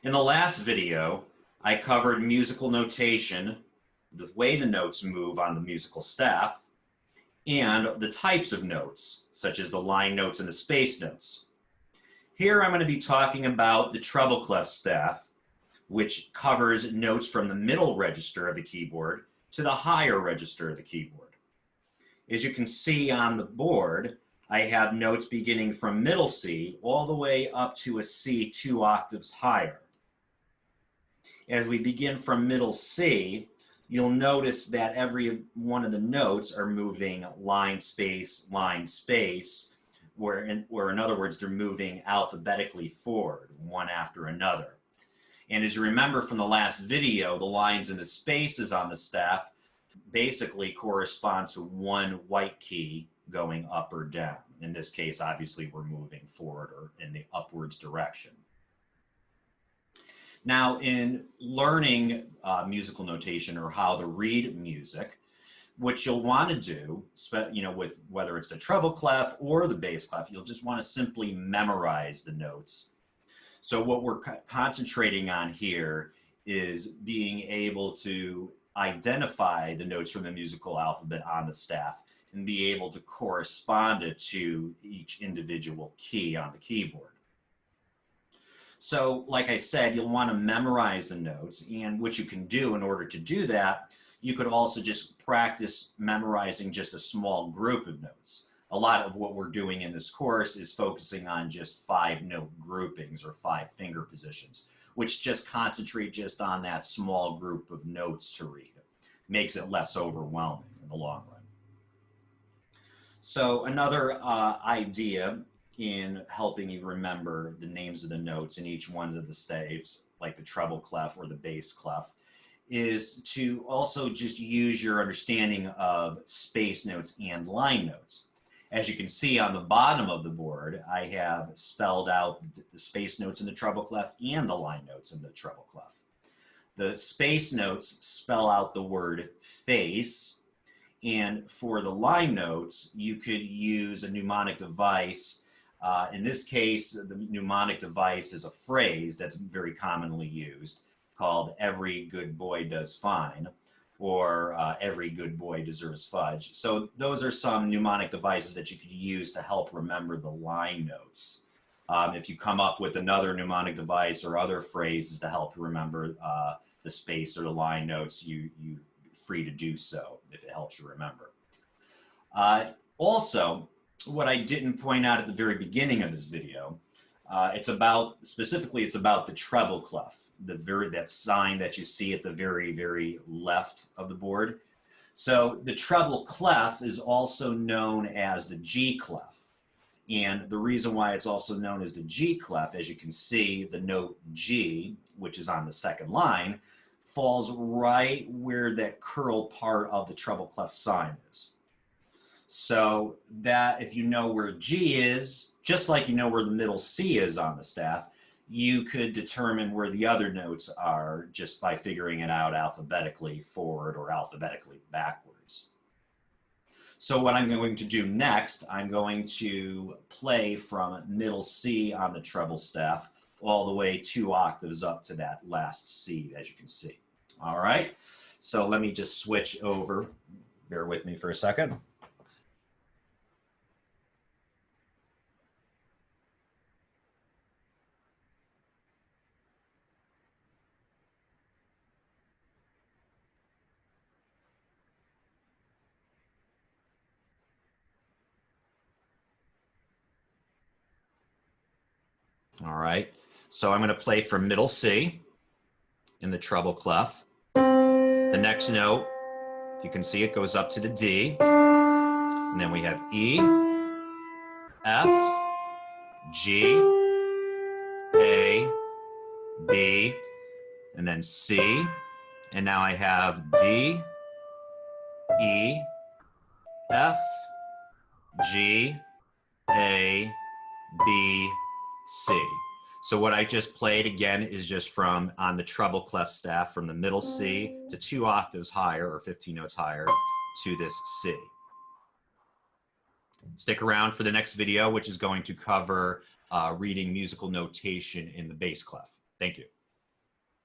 In the last video, I covered musical notation, the way the notes move on the musical staff, and the types of notes, such as the line notes and the space notes. Here I'm going to be talking about the treble clef staff, which covers notes from the middle register of the keyboard to the higher register of the keyboard. As you can see on the board, I have notes beginning from middle C all the way up to a C 2 octaves higher. As we begin from middle C, you'll notice that every one of the notes are moving line, space, where in other words, they're moving alphabetically forward, one after another. And as you remember from the last video, the lines and the spaces on the staff basically correspond to one white key going up or down. In this case, obviously, we're moving forward or in the upwards direction. Now, in learning musical notation or how to read music, what you'll want to do, with whether it's the treble clef or the bass clef, you'll just want to simply memorize the notes. So what we're concentrating on here is being able to identify the notes from the musical alphabet on the staff and be able to correspond it to each individual key on the keyboard. So like I said, you'll want to memorize the notes, and what you can do in order to do that, you could also just practice memorizing just a small group of notes. A lot of what we're doing in this course is focusing on just 5-note groupings or 5 finger positions, which just concentrate just on that small group of notes to read. Makes it less overwhelming in the long run. So another idea in helping you remember the names of the notes in each one of the staves, like the treble clef or the bass clef, is to also just use your understanding of space notes and line notes. As you can see on the bottom of the board, I have spelled out the space notes in the treble clef and the line notes in the treble clef. The space notes spell out the word face, and for the line notes, you could use a mnemonic device. In this case, the mnemonic device is a phrase that's very commonly used called "every good boy does fine," or "every good boy deserves fudge." So those are some mnemonic devices that you could use to help remember the line notes. If you come up with another mnemonic device or other phrases to help you remember the space or the line notes, you're free to do so if it helps you remember. Also, what I didn't point out at the very beginning of this video, it's about the treble clef, that sign that you see at the very, very left of the board. So the treble clef is also known as the G clef. And the reason why it's also known as the G clef, as you can see, the note G, which is on the second line, falls right where that curl part of the treble clef sign is. So that if you know where G is, just like you know where the middle C is on the staff, you could determine where the other notes are just by figuring it out alphabetically forward or alphabetically backwards. So what I'm going to do next, I'm going to play from middle C on the treble staff all the way 2 octaves up to that last C, as you can see. All right, so let me just switch over. Bear with me for a second. All right, so I'm going to play from middle C in the treble clef. The next note, if you can see it, goes up to the D. And then we have E, F, G, A, B, and then C. And now I have D, E, F, G, A, B, C. So what I just played again is just from on the treble clef staff from the middle C to 2 octaves higher or 15 notes higher to this C. Stick around for the next video, which is going to cover reading musical notation in the bass clef. Thank you.